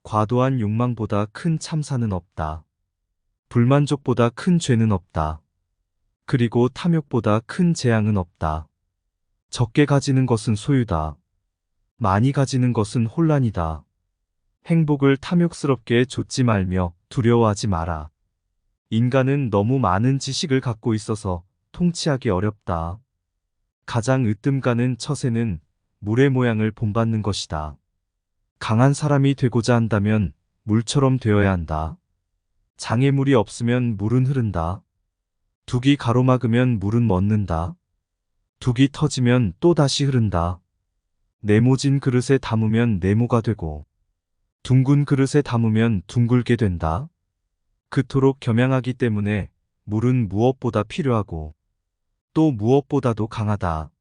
과도한 욕망보다 큰 참사는 없다. 불만족보다 큰 죄는 없다. 그리고 탐욕보다 큰 재앙은 없다. 적게 가지는 것은 소유다. 많이 가지는 것은 혼란이다. 행복을 탐욕스럽게 좇지 말며 두려워하지 마라. 인간은 너무 많은 지식을 갖고 있어서 통치하기 어렵다. 가장 으뜸가는 처세는 물의 모양을 본받는 것이다. 강한 사람이 되고자 한다면 물처럼 되어야 한다. 장애물이 없으면 물은 흐른다. 둑이 가로막으면 물은 멎는다. 둑이 터지면 또 다시 흐른다. 네모진 그릇에 담으면 네모가 되고 둥근 그릇에 담으면 둥글게 된다. 그토록 겸양하기 때문에 물은 무엇보다 필요하고 또 무엇보다도 강하다.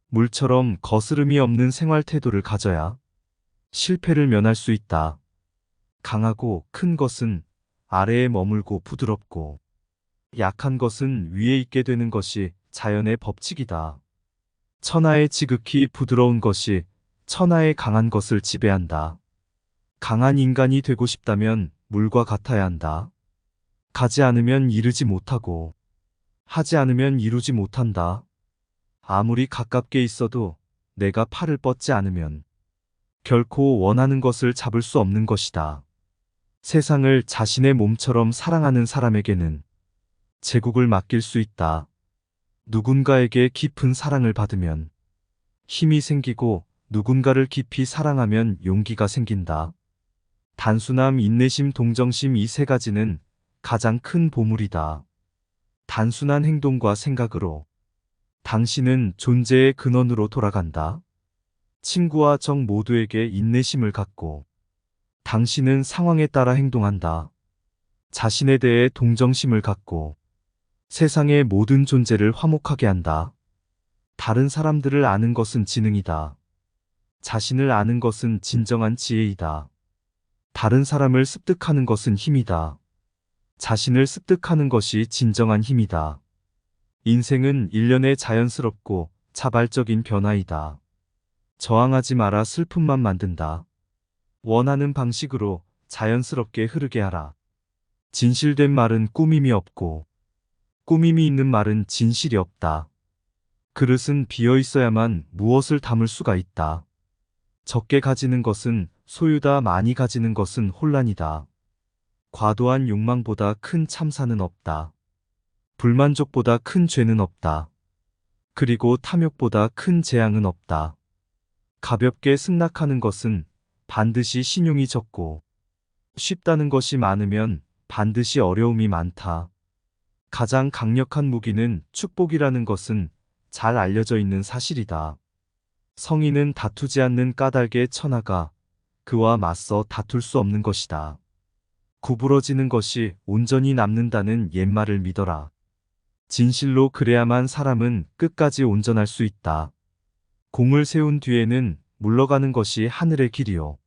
물처럼 거스름이 없는 생활 태도를 가져야 실패를 면할 수 있다. 강하고 큰 것은 아래에 머물고 부드럽고 약한 것은 위에 있게 되는 것이 자연의 법칙이다. 천하의 지극히 부드러운 것이 천하의 강한 것을 지배한다. 강한 인간이 되고 싶다면 물과 같아야 한다. 가지 않으면 이르지 못하고 하지 않으면 이루지 못한다. 아무리 가깝게 있어도 내가 팔을 뻗지 않으면 결코 원하는 것을 잡을 수 없는 것이다. 세상을 자신의 몸처럼 사랑하는 사람에게는 제국을 맡길 수 있다. 누군가에게 깊은 사랑을 받으면 힘이 생기고 누군가를 깊이 사랑하면 용기가 생긴다. 단순함, 인내심, 동정심 이 세 가지는 가장 큰 보물이다. 단순한 행동과 생각으로 당신은 존재의 근원으로 돌아간다. 친구와 적 모두에게 인내심을 갖고 당신은 상황에 따라 행동한다. 자신에 대해 동정심을 갖고 세상의 모든 존재를 화목하게 한다. 다른 사람들을 아는 것은 지능이다. 자신을 아는 것은 진정한 지혜이다. 다른 사람을 습득하는 것은 힘이다. 자신을 습득하는 것이 진정한 힘이다. 인생은 일련의 자연스럽고 자발적인 변화이다. 저항하지 마라. 슬픔만 만든다. 원하는 방식으로 자연스럽게 흐르게 하라. 진실된 말은 꾸밈이 없고 꾸밈이 있는 말은 진실이 없다. 그릇은 비어 있어야만 무엇을 담을 수가 있다. 적게 가지는 것은 소유다. 많이 가지는 것은 혼란이다. 과도한 욕망보다 큰 참사는 없다. 불만족보다 큰 죄는 없다. 그리고 탐욕보다 큰 재앙은 없다. 가볍게 승낙하는 것은 반드시 신용이 적고 쉽다는 것이 많으면 반드시 어려움이 많다. 가장 강력한 무기는 축복이라는 것은 잘 알려져 있는 사실이다. 성인은 다투지 않는 까닭에 천하가 그와 맞서 다툴 수 없는 것이다. 구부러지는 것이 온전히 남는다는 옛말을 믿어라. 진실로 그래야만 사람은 끝까지 온전할 수 있다. 공을 세운 뒤에는 물러가는 것이 하늘의 길이요.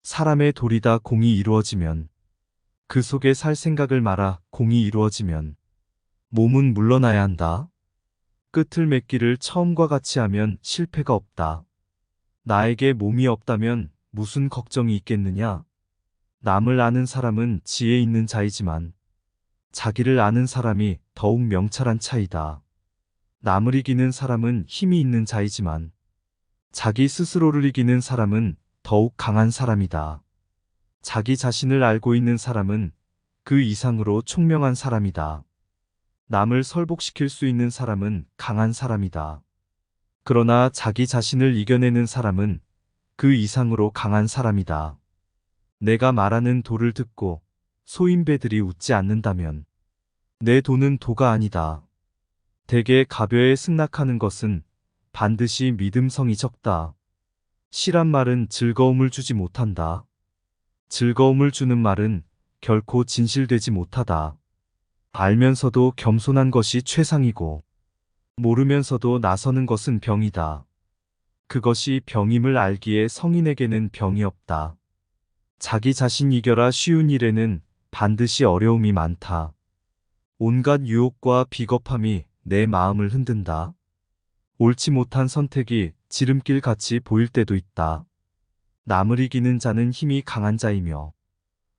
사람의 도리다. 공이 이루어지면 그 속에 살 생각을 말아. 공이 이루어지면 몸은 물러나야 한다. 끝을 맺기를 처음과 같이 하면 실패가 없다. 나에게 몸이 없다면 무슨 걱정이 있겠느냐? 남을 아는 사람은 지혜 있는 자이지만 자기를 아는 사람이 더욱 명철한 차이다. 남을 이기는 사람은 힘이 있는 자이지만 자기 스스로를 이기는 사람은 더욱 강한 사람이다. 자기 자신을 알고 있는 사람은 그 이상으로 총명한 사람이다. 남을 설복시킬 수 있는 사람은 강한 사람이다. 그러나 자기 자신을 이겨내는 사람은 그 이상으로 강한 사람이다. 내가 말하는 도를 듣고 소인배들이 웃지 않는다면 내 도는 도가 아니다. 대개 가벼에 승낙하는 것은 반드시 믿음성이 적다. 실한 말은 즐거움을 주지 못한다. 즐거움을 주는 말은 결코 진실되지 못하다. 알면서도 겸손한 것이 최상이고 모르면서도 나서는 것은 병이다. 그것이 병임을 알기에 성인에게는 병이 없다. 자기 자신 이겨라. 쉬운 일에는 반드시 어려움이 많다. 온갖 유혹과 비겁함이 내 마음을 흔든다. 옳지 못한 선택이 지름길 같이 보일 때도 있다. 남을 이기는 자는 힘이 강한 자이며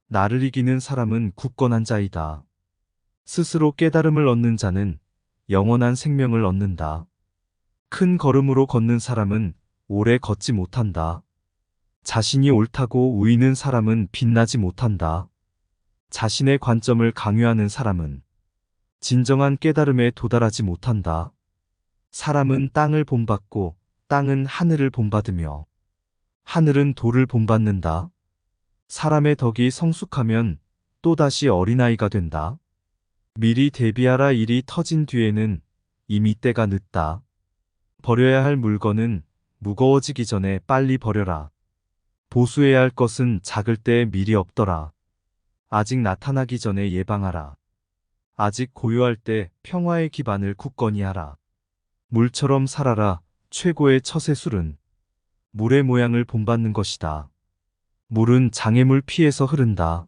나를 이기는 사람은 굳건한 자이다. 스스로 깨달음을 얻는 자는 영원한 생명을 얻는다. 큰 걸음으로 걷는 사람은 오래 걷지 못한다. 자신이 옳다고 우기는 사람은 빛나지 못한다. 자신의 관점을 강요하는 사람은 진정한 깨달음에 도달하지 못한다. 사람은 땅을 본받고 땅은 하늘을 본받으며 하늘은 돌을 본받는다. 사람의 덕이 성숙하면 또다시 어린아이가 된다. 미리 대비하라. 일이 터진 뒤에는 이미 때가 늦다. 버려야 할 물건은 무거워지기 전에 빨리 버려라. 보수해야 할 것은 작을 때 미리 없더라. 아직 나타나기 전에 예방하라. 아직 고요할 때 평화의 기반을 굳건히 하라. 물처럼 살아라. 최고의 처세술은 물의 모양을 본받는 것이다. 물은 장애물 피해서 흐른다.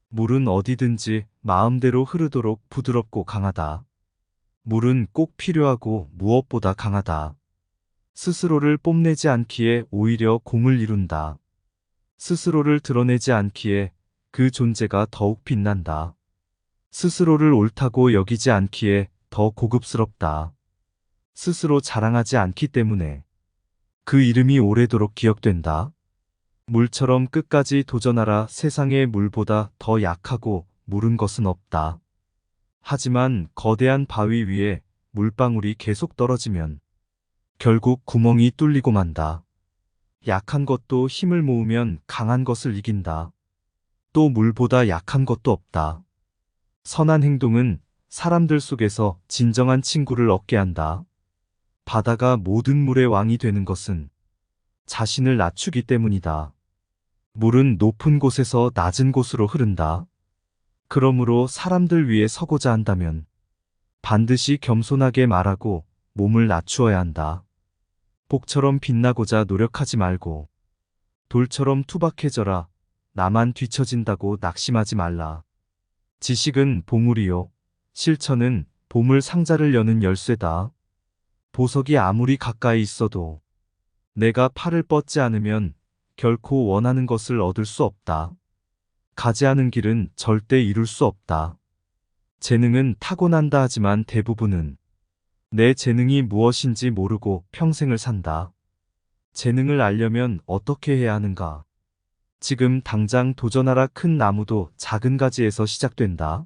물은 어디든지 마음대로 흐르도록 부드럽고 강하다. 물은 꼭 필요하고 무엇보다 강하다. 스스로를 뽐내지 않기에 오히려 공을 이룬다. 스스로를 드러내지 않기에 그 존재가 더욱 빛난다. 스스로를 옳다고 여기지 않기에 더 고급스럽다. 스스로 자랑하지 않기 때문에 그 이름이 오래도록 기억된다. 물처럼 끝까지 도전하라. 세상에 물보다 더 약하고 무른 것은 없다. 하지만 거대한 바위 위에 물방울이 계속 떨어지면 결국 구멍이 뚫리고 만다. 약한 것도 힘을 모으면 강한 것을 이긴다. 또 물보다 약한 것도 없다. 선한 행동은 사람들 속에서 진정한 친구를 얻게 한다. 바다가 모든 물의 왕이 되는 것은 자신을 낮추기 때문이다. 물은 높은 곳에서 낮은 곳으로 흐른다. 그러므로 사람들 위에 서고자 한다면 반드시 겸손하게 말하고 몸을 낮추어야 한다. 복처럼 빛나고자 노력하지 말고 돌처럼 투박해져라. 나만 뒤처진다고 낙심하지 말라. 지식은 보물이요. 실천은 보물 상자를 여는 열쇠다. 보석이 아무리 가까이 있어도 내가 팔을 뻗지 않으면 결코 원하는 것을 얻을 수 없다. 가지 않은 길은 절대 이룰 수 없다. 재능은 타고난다 하지만 대부분은 내 재능이 무엇인지 모르고 평생을 산다. 재능을 알려면 어떻게 해야 하는가? 지금 당장 도전하라. 큰 나무도 작은 가지에서 시작된다.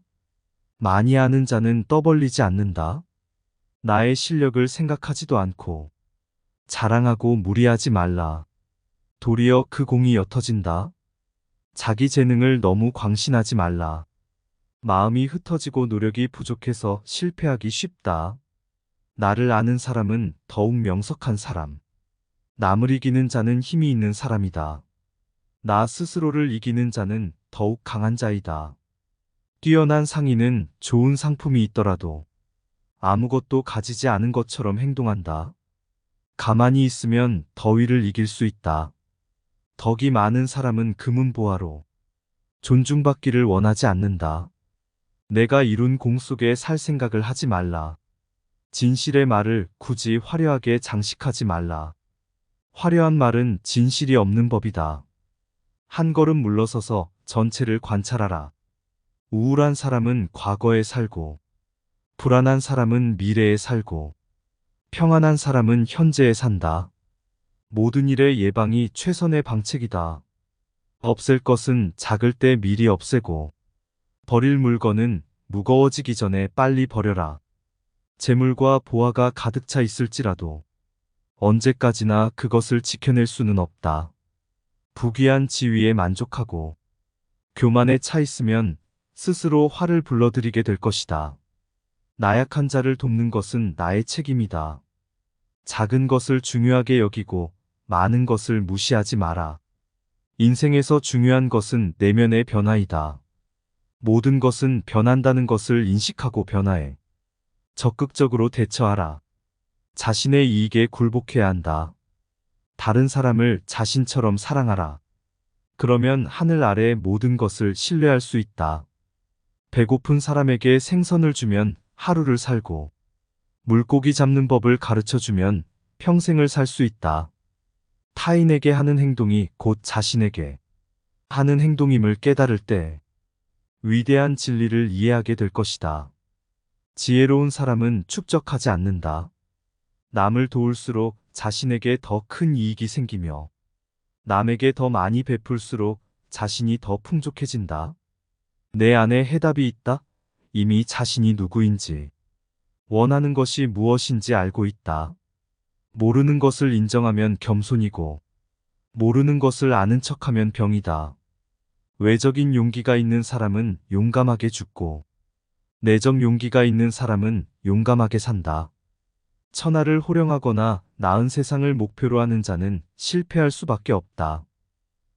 많이 아는 자는 떠벌리지 않는다. 나의 실력을 생각하지도 않고 자랑하고 무리하지 말라. 도리어 그 공이 옅어진다. 자기 재능을 너무 광신하지 말라. 마음이 흩어지고 노력이 부족해서 실패하기 쉽다. 나를 아는 사람은 더욱 명석한 사람. 남을 이기는 자는 힘이 있는 사람이다. 나 스스로를 이기는 자는 더욱 강한 자이다. 뛰어난 상인은 좋은 상품이 있더라도 아무것도 가지지 않은 것처럼 행동한다. 가만히 있으면 더위를 이길 수 있다. 덕이 많은 사람은 금은보화로 존중받기를 원하지 않는다. 내가 이룬 공 속에 살 생각을 하지 말라. 진실의 말을 굳이 화려하게 장식하지 말라. 화려한 말은 진실이 없는 법이다. 한 걸음 물러서서 전체를 관찰하라. 우울한 사람은 과거에 살고, 불안한 사람은 미래에 살고, 평안한 사람은 현재에 산다. 모든 일의 예방이 최선의 방책이다. 없앨 것은 작을 때 미리 없애고, 버릴 물건은 무거워지기 전에 빨리 버려라. 재물과 보화가 가득 차 있을지라도 언제까지나 그것을 지켜낼 수는 없다. 부귀한 지위에 만족하고 교만에 차 있으면 스스로 화를 불러들이게 될 것이다. 나약한 자를 돕는 것은 나의 책임이다. 작은 것을 중요하게 여기고 많은 것을 무시하지 마라. 인생에서 중요한 것은 내면의 변화이다. 모든 것은 변한다는 것을 인식하고 변화해 적극적으로 대처하라. 자신의 이익에 굴복해야 한다. 다른 사람을 자신처럼 사랑하라. 그러면 하늘 아래의 모든 것을 신뢰할 수 있다. 배고픈 사람에게 생선을 주면 하루를 살고, 물고기 잡는 법을 가르쳐 주면 평생을 살 수 있다. 타인에게 하는 행동이 곧 자신에게 하는 행동임을 깨달을 때 위대한 진리를 이해하게 될 것이다. 지혜로운 사람은 축적하지 않는다. 남을 도울수록 자신에게 더 큰 이익이 생기며 남에게 더 많이 베풀수록 자신이 더 풍족해진다. 내 안에 해답이 있다. 이미 자신이 누구인지, 원하는 것이 무엇인지 알고 있다. 모르는 것을 인정하면 겸손이고, 모르는 것을 아는 척하면 병이다. 외적인 용기가 있는 사람은 용감하게 죽고, 내적 용기가 있는 사람은 용감하게 산다. 천하를 호령하거나 나은 세상을 목표로 하는 자는 실패할 수밖에 없다.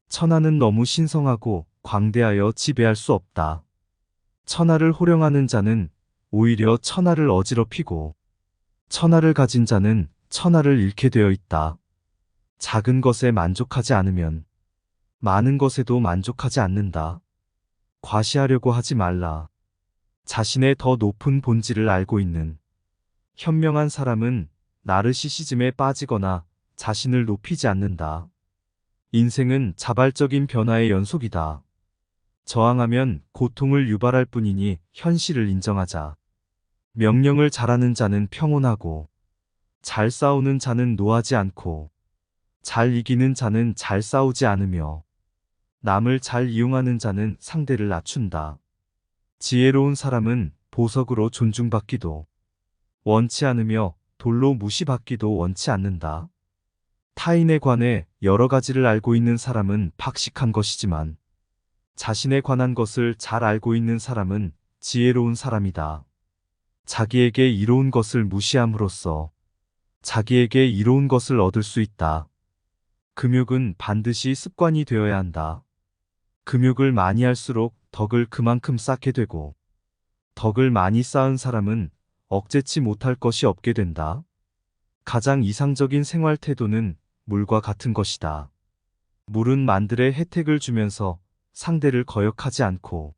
천하는 너무 신성하고 광대하여 지배할 수 없다. 천하를 호령하는 자는 오히려 천하를 어지럽히고, 천하를 가진 자는 천하를 잃게 되어 있다. 작은 것에 만족하지 않으면 많은 것에도 만족하지 않는다. 과시하려고 하지 말라. 자신의 더 높은 본질을 알고 있는 현명한 사람은 나르시시즘에 빠지거나 자신을 높이지 않는다. 인생은 자발적인 변화의 연속이다. 저항하면 고통을 유발할 뿐이니 현실을 인정하자. 명령을 잘하는 자는 평온하고, 잘 싸우는 자는 노하지 않고, 잘 이기는 자는 잘 싸우지 않으며, 남을 잘 이용하는 자는 상대를 낮춘다. 지혜로운 사람은 보석으로 존중받기도 원치 않으며 돌로 무시받기도 원치 않는다. 타인에 관해 여러 가지를 알고 있는 사람은 박식한 것이지만 자신에 관한 것을 잘 알고 있는 사람은 지혜로운 사람이다. 자기에게 이로운 것을 무시함으로써 자기에게 이로운 것을 얻을 수 있다. 금욕은 반드시 습관이 되어야 한다. 금욕을 많이 할수록 덕을 그만큼 쌓게 되고, 덕을 많이 쌓은 사람은 억제치 못할 것이 없게 된다. 가장 이상적인 생활 태도는 물과 같은 것이다. 물은 만들의 혜택을 주면서 상대를 거역하지 않고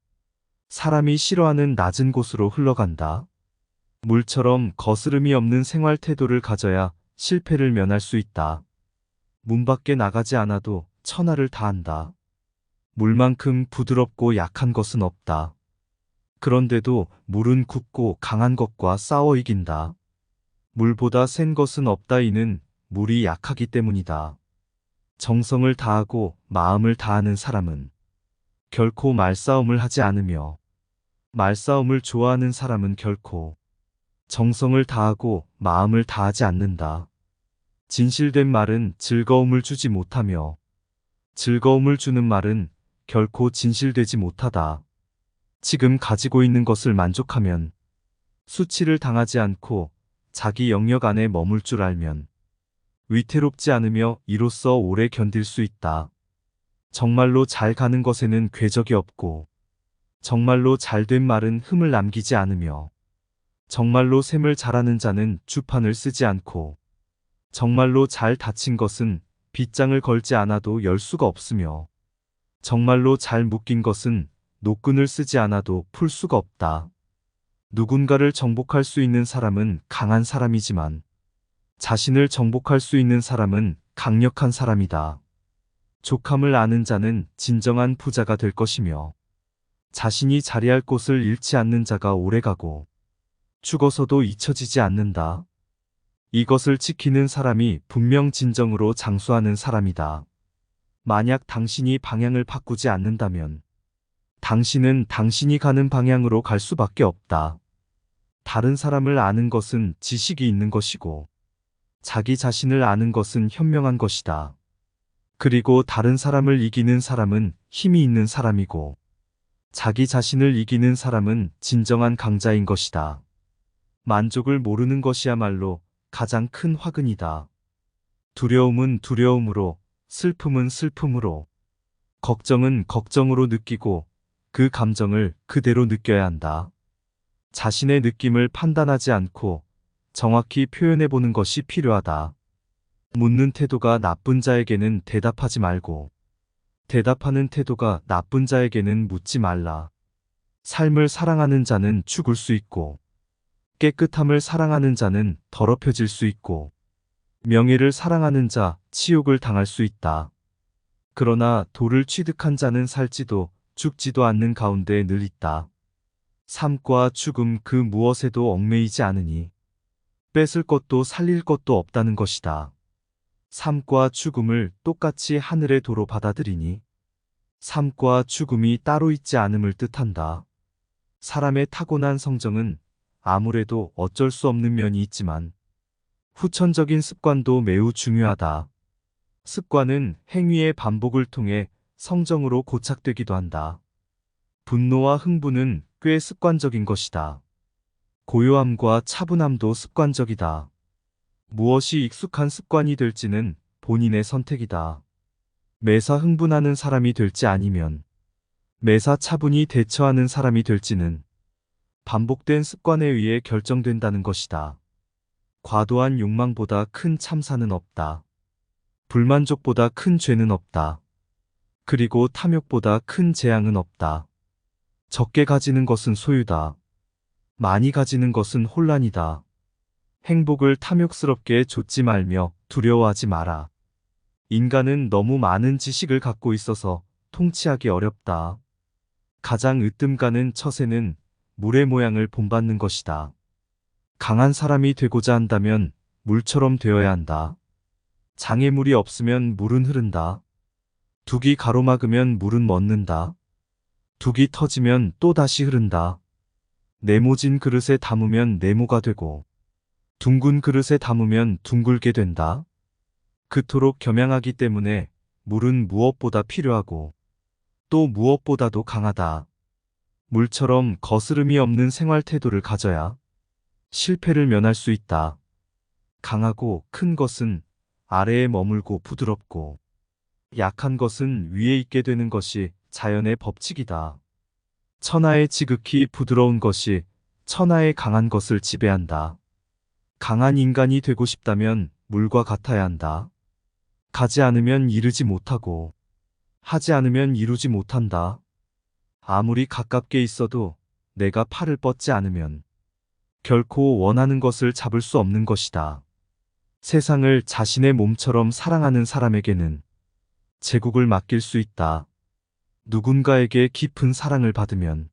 사람이 싫어하는 낮은 곳으로 흘러간다. 물처럼 거스름이 없는 생활 태도를 가져야 실패를 면할 수 있다. 문 밖에 나가지 않아도 천하를 다한다. 물만큼 부드럽고 약한 것은 없다. 그런데도 물은 굳고 강한 것과 싸워 이긴다. 물보다 센 것은 없다. 이는 물이 약하기 때문이다. 정성을 다하고 마음을 다하는 사람은 결코 말싸움을 하지 않으며, 말싸움을 좋아하는 사람은 결코 정성을 다하고 마음을 다하지 않는다. 진실된 말은 즐거움을 주지 못하며, 즐거움을 주는 말은 결코 진실되지 못하다. 지금 가지고 있는 것을 만족하면, 수치를 당하지 않고 자기 영역 안에 머물 줄 알면 위태롭지 않으며 이로써 오래 견딜 수 있다. 정말로 잘 가는 것에는 궤적이 없고, 정말로 잘된 말은 흠을 남기지 않으며, 정말로 셈을 잘하는 자는 주판을 쓰지 않고, 정말로 잘 다친 것은 빗장을 걸지 않아도 열 수가 없으며, 정말로 잘 묶인 것은 노끈을 쓰지 않아도 풀 수가 없다. 누군가를 정복할 수 있는 사람은 강한 사람이지만 자신을 정복할 수 있는 사람은 강력한 사람이다. 족함을 아는 자는 진정한 부자가 될 것이며, 자신이 자리할 곳을 잃지 않는 자가 오래가고 죽어서도 잊혀지지 않는다. 이것을 지키는 사람이 분명 진정으로 장수하는 사람이다. 만약 당신이 방향을 바꾸지 않는다면 당신은 당신이 가는 방향으로 갈 수밖에 없다. 다른 사람을 아는 것은 지식이 있는 것이고, 자기 자신을 아는 것은 현명한 것이다. 그리고 다른 사람을 이기는 사람은 힘이 있는 사람이고, 자기 자신을 이기는 사람은 진정한 강자인 것이다. 만족을 모르는 것이야말로 가장 큰 화근이다. 두려움은 두려움으로, 슬픔은 슬픔으로, 걱정은 걱정으로 느끼고 그 감정을 그대로 느껴야 한다. 자신의 느낌을 판단하지 않고 정확히 표현해보는 것이 필요하다. 묻는 태도가 나쁜 자에게는 대답하지 말고, 대답하는 태도가 나쁜 자에게는 묻지 말라. 삶을 사랑하는 자는 죽을 수 있고, 깨끗함을 사랑하는 자는 더럽혀질 수 있고, 명예를 사랑하는 자, 치욕을 당할 수 있다. 그러나 돌을 취득한 자는 살지도 죽지도 않는 가운데 늘 있다. 삶과 죽음 그 무엇에도 얽매이지 않으니 뺏을 것도 살릴 것도 없다는 것이다. 삶과 죽음을 똑같이 하늘의 도로 받아들이니 삶과 죽음이 따로 있지 않음을 뜻한다. 사람의 타고난 성정은 아무래도 어쩔 수 없는 면이 있지만 후천적인 습관도 매우 중요하다. 습관은 행위의 반복을 통해 성정으로 고착되기도 한다. 분노와 흥분은 꽤 습관적인 것이다. 고요함과 차분함도 습관적이다. 무엇이 익숙한 습관이 될지는 본인의 선택이다. 매사 흥분하는 사람이 될지 아니면 매사 차분히 대처하는 사람이 될지는 반복된 습관에 의해 결정된다는 것이다. 과도한 욕망보다 큰 참사는 없다. 불만족보다 큰 죄는 없다. 그리고 탐욕보다 큰 재앙은 없다. 적게 가지는 것은 소유다. 많이 가지는 것은 혼란이다. 행복을 탐욕스럽게 좇지 말며 두려워하지 마라. 인간은 너무 많은 지식을 갖고 있어서 통치하기 어렵다. 가장 으뜸 가는 처세는 물의 모양을 본받는 것이다. 강한 사람이 되고자 한다면 물처럼 되어야 한다. 장애물이 없으면 물은 흐른다. 둑이 가로막으면 물은 멎는다. 둑이 터지면 또 다시 흐른다. 네모진 그릇에 담으면 네모가 되고 둥근 그릇에 담으면 둥글게 된다. 그토록 겸양하기 때문에 물은 무엇보다 필요하고 또 무엇보다도 강하다. 물처럼 거스름이 없는 생활 태도를 가져야 실패를 면할 수 있다. 강하고 큰 것은 아래에 머물고 부드럽고 약한 것은 위에 있게 되는 것이 자연의 법칙이다. 천하의 지극히 부드러운 것이 천하의 강한 것을 지배한다. 강한 인간이 되고 싶다면 물과 같아야 한다. 가지 않으면 이르지 못하고 하지 않으면 이루지 못한다. 아무리 가깝게 있어도 내가 팔을 뻗지 않으면 결코 원하는 것을 잡을 수 없는 것이다. 세상을 자신의 몸처럼 사랑하는 사람에게는 제국을 맡길 수 있다. 누군가에게 깊은 사랑을 받으면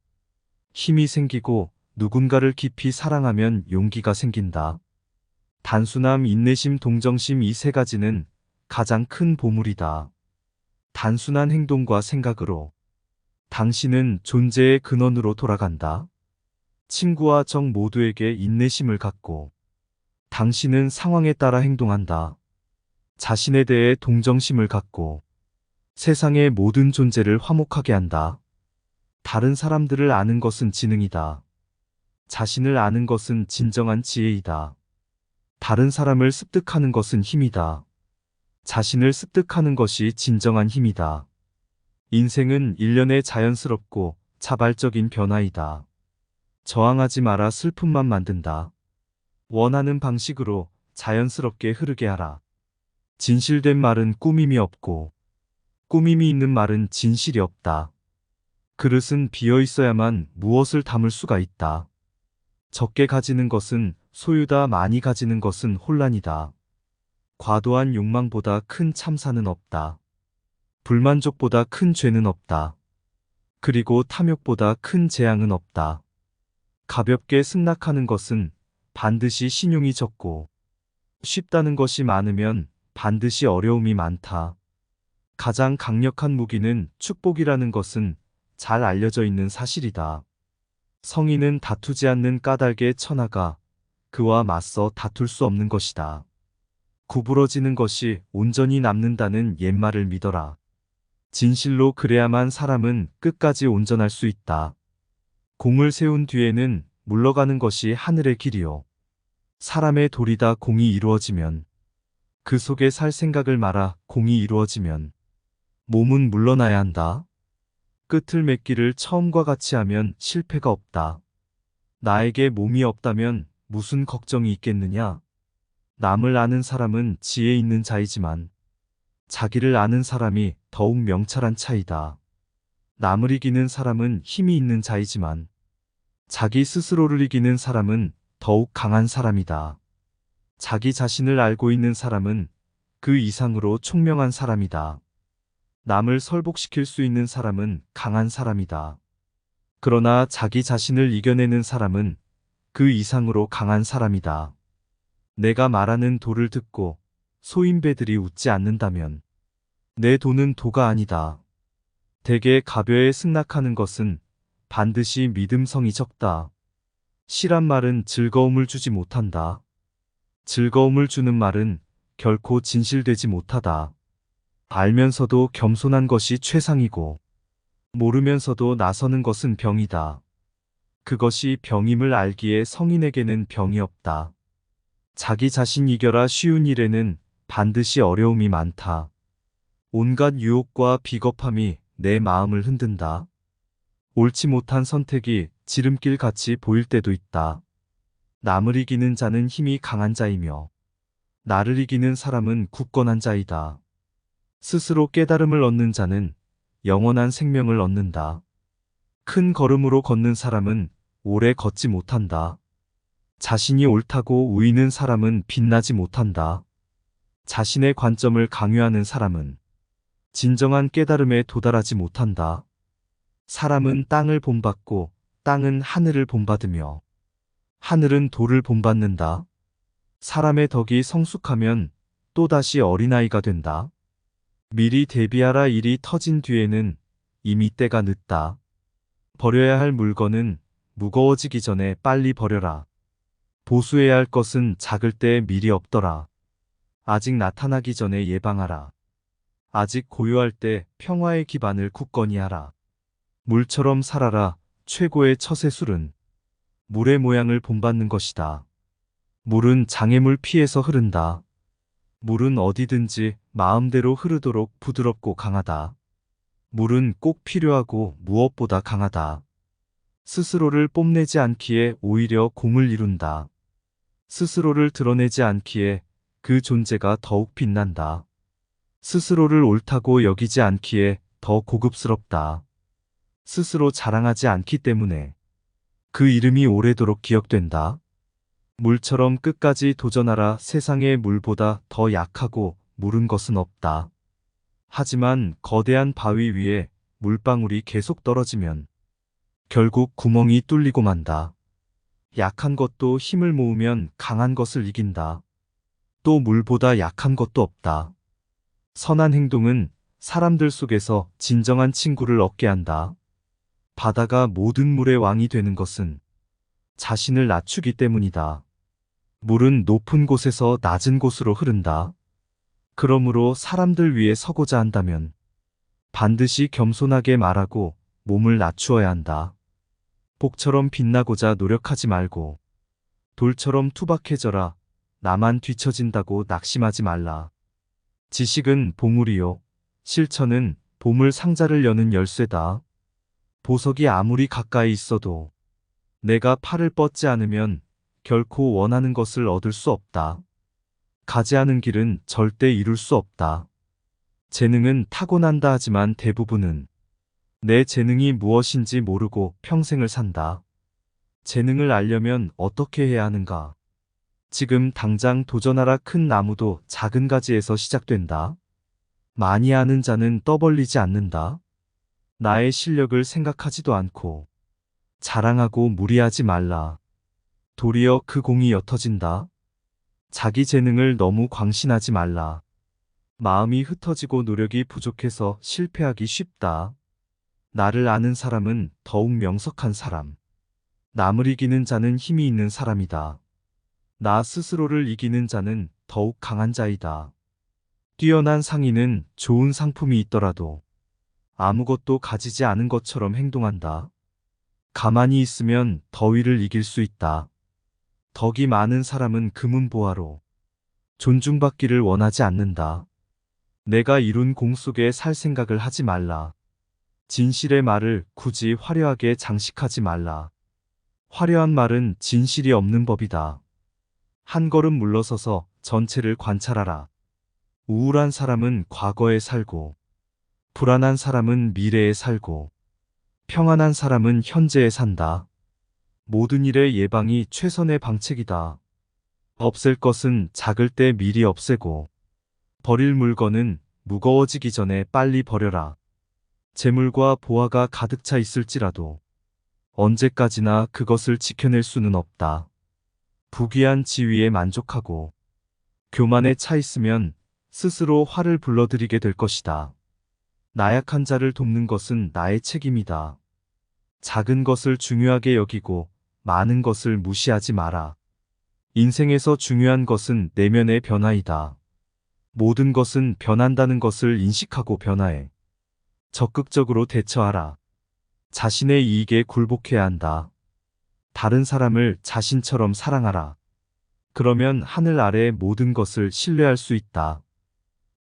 힘이 생기고 누군가를 깊이 사랑하면 용기가 생긴다. 단순함, 인내심, 동정심 이 세 가지는 가장 큰 보물이다. 단순한 행동과 생각으로 당신은 존재의 근원으로 돌아간다. 친구와 적 모두에게 인내심을 갖고 당신은 상황에 따라 행동한다. 자신에 대해 동정심을 갖고 세상의 모든 존재를 화목하게 한다. 다른 사람들을 아는 것은 지능이다. 자신을 아는 것은 진정한 지혜이다. 다른 사람을 습득하는 것은 힘이다. 자신을 습득하는 것이 진정한 힘이다. 인생은 일련의 자연스럽고 자발적인 변화이다. 저항하지 마라. 슬픔만 만든다. 원하는 방식으로 자연스럽게 흐르게 하라. 진실된 말은 꾸밈이 없고 꾸밈이 있는 말은 진실이 없다. 그릇은 비어 있어야만 무엇을 담을 수가 있다. 적게 가지는 것은 소유다. 많이 가지는 것은 혼란이다. 과도한 욕망보다 큰 참사는 없다. 불만족보다 큰 죄는 없다. 그리고 탐욕보다 큰 재앙은 없다. 가볍게 승낙하는 것은 반드시 신용이 적고 쉽다는 것이 많으면 반드시 어려움이 많다. 가장 강력한 무기는 축복이라는 것은 잘 알려져 있는 사실이다. 성인은 다투지 않는 까닭에 천하가 그와 맞서 다툴 수 없는 것이다. 구부러지는 것이 온전히 남는다는 옛말을 믿어라. 진실로 그래야만 사람은 끝까지 온전할 수 있다. 공을 세운 뒤에는 물러가는 것이 하늘의 길이요. 사람의 도리다. 공이 이루어지면 그 속에 살 생각을 말아. 공이 이루어지면 몸은 물러나야 한다. 끝을 맺기를 처음과 같이 하면 실패가 없다. 나에게 몸이 없다면 무슨 걱정이 있겠느냐? 남을 아는 사람은 지혜 있는 자이지만 자기를 아는 사람이 더욱 명철한 차이다. 남을 이기는 사람은 힘이 있는 자이지만 자기 스스로를 이기는 사람은 더욱 강한 사람이다. 자기 자신을 알고 있는 사람은 그 이상으로 총명한 사람이다. 남을 설복시킬 수 있는 사람은 강한 사람이다. 그러나 자기 자신을 이겨내는 사람은 그 이상으로 강한 사람이다. 내가 말하는 도를 듣고 소인배들이 웃지 않는다면 내 도는 도가 아니다. 대개 가벼에 승낙하는 것은 반드시 믿음성이 적다. 실한 말은 즐거움을 주지 못한다. 즐거움을 주는 말은 결코 진실되지 못하다. 알면서도 겸손한 것이 최상이고 모르면서도 나서는 것은 병이다. 그것이 병임을 알기에 성인에게는 병이 없다. 자기 자신 이겨라 쉬운 일에는 반드시 어려움이 많다. 온갖 유혹과 비겁함이 내 마음을 흔든다. 옳지 못한 선택이 지름길 같이 보일 때도 있다. 남을 이기는 자는 힘이 강한 자이며 나를 이기는 사람은 굳건한 자이다. 스스로 깨달음을 얻는 자는 영원한 생명을 얻는다. 큰 걸음으로 걷는 사람은 오래 걷지 못한다. 자신이 옳다고 우기는 사람은 빛나지 못한다. 자신의 관점을 강요하는 사람은 진정한 깨달음에 도달하지 못한다. 사람은 땅을 본받고 땅은 하늘을 본받으며 하늘은 돌을 본받는다. 사람의 덕이 성숙하면 또다시 어린아이가 된다. 미리 대비하라 일이 터진 뒤에는 이미 때가 늦다. 버려야 할 물건은 무거워지기 전에 빨리 버려라. 보수해야 할 것은 작을 때 미리 없더라. 아직 나타나기 전에 예방하라. 아직 고요할 때 평화의 기반을 굳건히 하라. 물처럼 살아라. 최고의 처세술은 물의 모양을 본받는 것이다. 물은 장애물 피해서 흐른다. 물은 어디든지 마음대로 흐르도록 부드럽고 강하다. 물은 꼭 필요하고 무엇보다 강하다. 스스로를 뽐내지 않기에 오히려 공을 이룬다. 스스로를 드러내지 않기에 그 존재가 더욱 빛난다. 스스로를 옳다고 여기지 않기에 더 고급스럽다. 스스로 자랑하지 않기 때문에 그 이름이 오래도록 기억된다. 물처럼 끝까지 도전하라. 세상에 물보다 더 약하고 무른 것은 없다. 하지만 거대한 바위 위에 물방울이 계속 떨어지면 결국 구멍이 뚫리고 만다. 약한 것도 힘을 모으면 강한 것을 이긴다. 또 물보다 약한 것도 없다. 선한 행동은 사람들 속에서 진정한 친구를 얻게 한다. 바다가 모든 물의 왕이 되는 것은 자신을 낮추기 때문이다. 물은 높은 곳에서 낮은 곳으로 흐른다. 그러므로 사람들 위에 서고자 한다면 반드시 겸손하게 말하고 몸을 낮추어야 한다. 복처럼 빛나고자 노력하지 말고 돌처럼 투박해져라. 나만 뒤처진다고 낙심하지 말라. 지식은 보물이요. 실천은 보물 상자를 여는 열쇠다. 보석이 아무리 가까이 있어도 내가 팔을 뻗지 않으면 결코 원하는 것을 얻을 수 없다. 가지 않은 길은 절대 이룰 수 없다. 재능은 타고난다 하지만 대부분은 내 재능이 무엇인지 모르고 평생을 산다. 재능을 알려면 어떻게 해야 하는가? 지금 당장 도전하라. 큰 나무도 작은 가지에서 시작된다. 많이 아는 자는 떠벌리지 않는다. 나의 실력을 생각하지도 않고 자랑하고 무리하지 말라. 도리어 그 공이 옅어진다. 자기 재능을 너무 광신하지 말라. 마음이 흩어지고 노력이 부족해서 실패하기 쉽다. 나를 아는 사람은 더욱 명석한 사람. 남을 이기는 자는 힘이 있는 사람이다. 나 스스로를 이기는 자는 더욱 강한 자이다. 뛰어난 상인은 좋은 상품이 있더라도 아무것도 가지지 않은 것처럼 행동한다. 가만히 있으면 더위를 이길 수 있다. 덕이 많은 사람은 금은보화로 존중받기를 원하지 않는다. 내가 이룬 공 속에 살 생각을 하지 말라. 진실의 말을 굳이 화려하게 장식하지 말라. 화려한 말은 진실이 없는 법이다. 한 걸음 물러서서 전체를 관찰하라. 우울한 사람은 과거에 살고 불안한 사람은 미래에 살고 평안한 사람은 현재에 산다. 모든 일의 예방이 최선의 방책이다. 없앨 것은 작을 때 미리 없애고, 버릴 물건은 무거워지기 전에 빨리 버려라. 재물과 보화가 가득 차 있을지라도 언제까지나 그것을 지켜낼 수는 없다. 부귀한 지위에 만족하고 교만에 차 있으면 스스로 화를 불러들이게 될 것이다. 나약한 자를 돕는 것은 나의 책임이다. 작은 것을 중요하게 여기고 많은 것을 무시하지 마라. 인생에서 중요한 것은 내면의 변화이다. 모든 것은 변한다는 것을 인식하고 변화해. 적극적으로 대처하라. 자신의 이익에 굴복해야 한다. 다른 사람을 자신처럼 사랑하라. 그러면 하늘 아래 모든 것을 신뢰할 수 있다.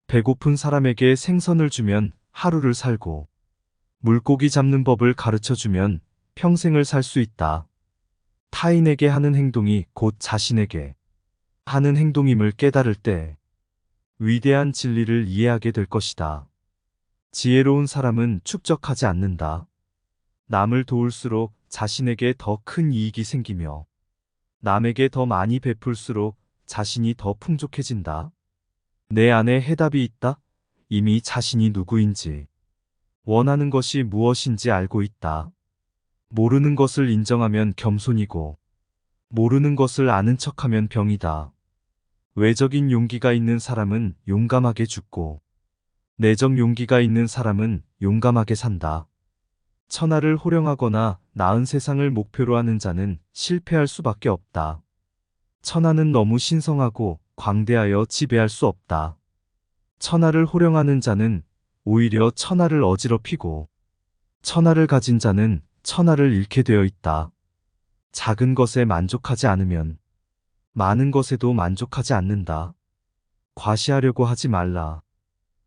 배고픈 사람에게 생선을 주면 하루를 살고, 물고기 잡는 법을 가르쳐 주면 평생을 살 수 있다. 타인에게 하는 행동이 곧 자신에게 하는 행동임을 깨달을 때 위대한 진리를 이해하게 될 것이다. 지혜로운 사람은 축적하지 않는다. 남을 도울수록 자신에게 더 큰 이익이 생기며 남에게 더 많이 베풀수록 자신이 더 풍족해진다. 내 안에 해답이 있다. 이미 자신이 누구인지, 원하는 것이 무엇인지 알고 있다. 모르는 것을 인정하면 겸손이고, 모르는 것을 아는 척하면 병이다. 외적인 용기가 있는 사람은 용감하게 죽고, 내적 용기가 있는 사람은 용감하게 산다. 천하를 호령하거나 나은 세상을 목표로 하는 자는 실패할 수밖에 없다. 천하는 너무 신성하고 광대하여 지배할 수 없다. 천하를 호령하는 자는 오히려 천하를 어지럽히고, 천하를 가진 자는 천하를 잃게 되어 있다. 작은 것에 만족하지 않으면 많은 것에도 만족하지 않는다. 과시하려고 하지 말라.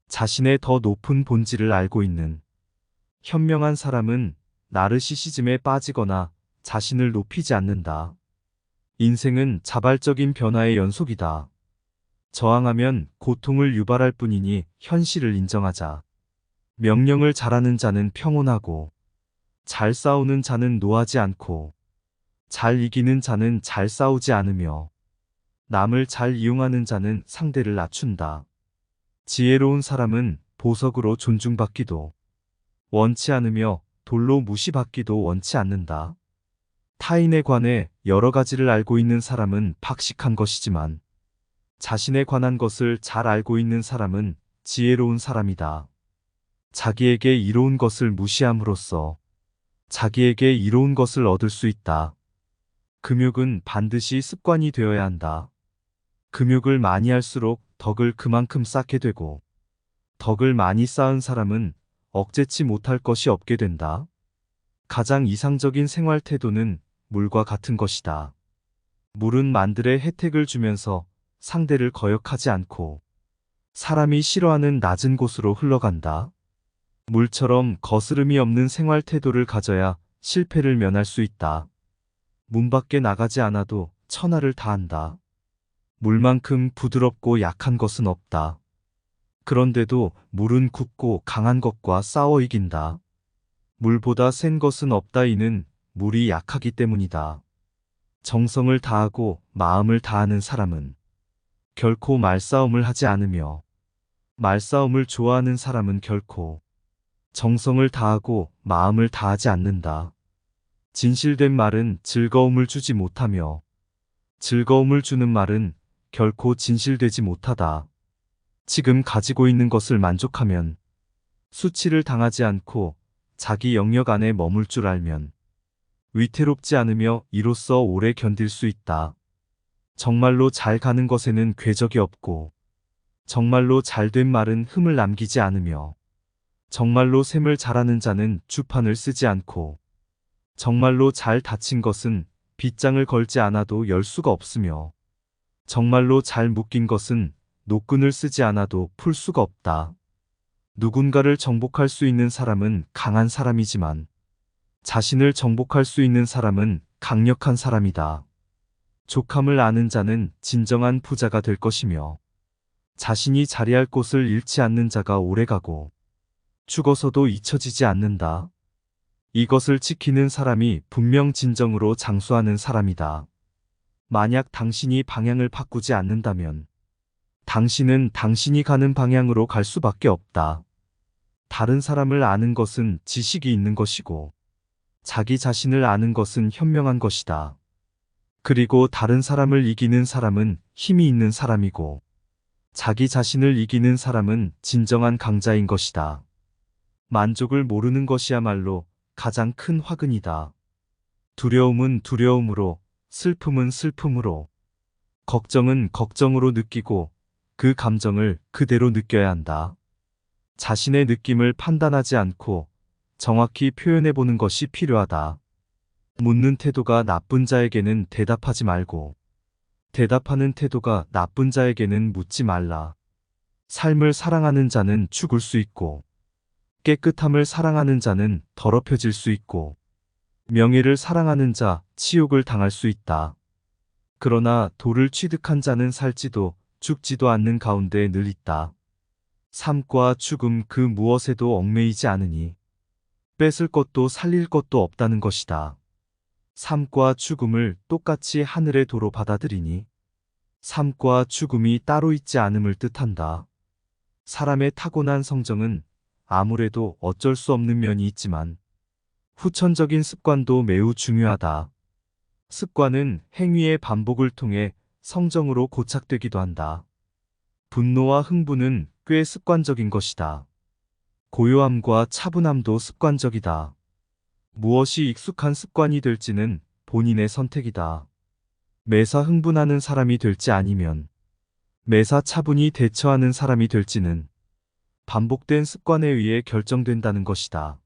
자신의 더 높은 본질을 알고 있는 현명한 사람은 나르시시즘에 빠지거나 자신을 높이지 않는다. 인생은 자발적인 변화의 연속이다. 저항하면 고통을 유발할 뿐이니 현실을 인정하자. 명령을 잘하는 자는 평온하고, 잘 싸우는 자는 노하지 않고, 잘 이기는 자는 잘 싸우지 않으며, 남을 잘 이용하는 자는 상대를 낮춘다. 지혜로운 사람은 보석으로 존중받기도 원치 않으며 돌로 무시받기도 원치 않는다. 타인에 관해 여러 가지를 알고 있는 사람은 박식한 것이지만 자신에 관한 것을 잘 알고 있는 사람은 지혜로운 사람이다. 자기에게 이로운 것을 무시함으로써 자기에게 이로운 것을 얻을 수 있다. 금욕은 반드시 습관이 되어야 한다. 금욕을 많이 할수록 덕을 그만큼 쌓게 되고, 덕을 많이 쌓은 사람은 억제치 못할 것이 없게 된다. 가장 이상적인 생활 태도는 물과 같은 것이다. 물은 만들의 혜택을 주면서 상대를 거역하지 않고 사람이 싫어하는 낮은 곳으로 흘러간다. 물처럼 거스름이 없는 생활 태도를 가져야 실패를 면할 수 있다. 문 밖에 나가지 않아도 천하를 다한다. 물만큼 부드럽고 약한 것은 없다. 그런데도 물은 굳고 강한 것과 싸워 이긴다. 물보다 센 것은 없다. 이는 물이 약하기 때문이다. 정성을 다하고 마음을 다하는 사람은 결코 말싸움을 하지 않으며, 말싸움을 좋아하는 사람은 결코 정성을 다하고 마음을 다하지 않는다. 진실된 말은 즐거움을 주지 못하며, 즐거움을 주는 말은 결코 진실되지 못하다. 지금 가지고 있는 것을 만족하면, 수치를 당하지 않고 자기 영역 안에 머물 줄 알면 위태롭지 않으며 이로써 오래 견딜 수 있다. 정말로 잘 가는 것에는 궤적이 없고, 정말로 잘된 말은 흠을 남기지 않으며, 정말로 셈을 잘하는 자는 주판을 쓰지 않고, 정말로 잘 닫힌 것은 빗장을 걸지 않아도 열 수가 없으며, 정말로 잘 묶인 것은 노끈을 쓰지 않아도 풀 수가 없다. 누군가를 정복할 수 있는 사람은 강한 사람이지만 자신을 정복할 수 있는 사람은 강력한 사람이다. 족함을 아는 자는 진정한 부자가 될 것이며, 자신이 자리할 곳을 잃지 않는 자가 오래가고 죽어서도 잊혀지지 않는다. 이것을 지키는 사람이 분명 진정으로 장수하는 사람이다. 만약 당신이 방향을 바꾸지 않는다면 당신은 당신이 가는 방향으로 갈 수밖에 없다. 다른 사람을 아는 것은 지식이 있는 것이고, 자기 자신을 아는 것은 현명한 것이다. 그리고 다른 사람을 이기는 사람은 힘이 있는 사람이고, 자기 자신을 이기는 사람은 진정한 강자인 것이다. 만족을 모르는 것이야말로 가장 큰 화근이다. 두려움은 두려움으로, 슬픔은 슬픔으로, 걱정은 걱정으로 느끼고 그 감정을 그대로 느껴야 한다. 자신의 느낌을 판단하지 않고 정확히 표현해 보는 것이 필요하다. 묻는 태도가 나쁜 자에게는 대답하지 말고, 대답하는 태도가 나쁜 자에게는 묻지 말라. 삶을 사랑하는 자는 죽을 수 있고, 깨끗함을 사랑하는 자는 더럽혀질 수 있고, 명예를 사랑하는 자 치욕을 당할 수 있다. 그러나 돌을 취득한 자는 살지도 죽지도 않는 가운데 늘 있다. 삶과 죽음 그 무엇에도 얽매이지 않으니 뺏을 것도 살릴 것도 없다는 것이다. 삶과 죽음을 똑같이 하늘의 도로 받아들이니 삶과 죽음이 따로 있지 않음을 뜻한다. 사람의 타고난 성정은 아무래도 어쩔 수 없는 면이 있지만 후천적인 습관도 매우 중요하다. 습관은 행위의 반복을 통해 성정으로 고착되기도 한다. 분노와 흥분은 꽤 습관적인 것이다. 고요함과 차분함도 습관적이다. 무엇이 익숙한 습관이 될지는 본인의 선택이다. 매사 흥분하는 사람이 될지 아니면 매사 차분히 대처하는 사람이 될지는 반복된 습관에 의해 결정된다는 것이다.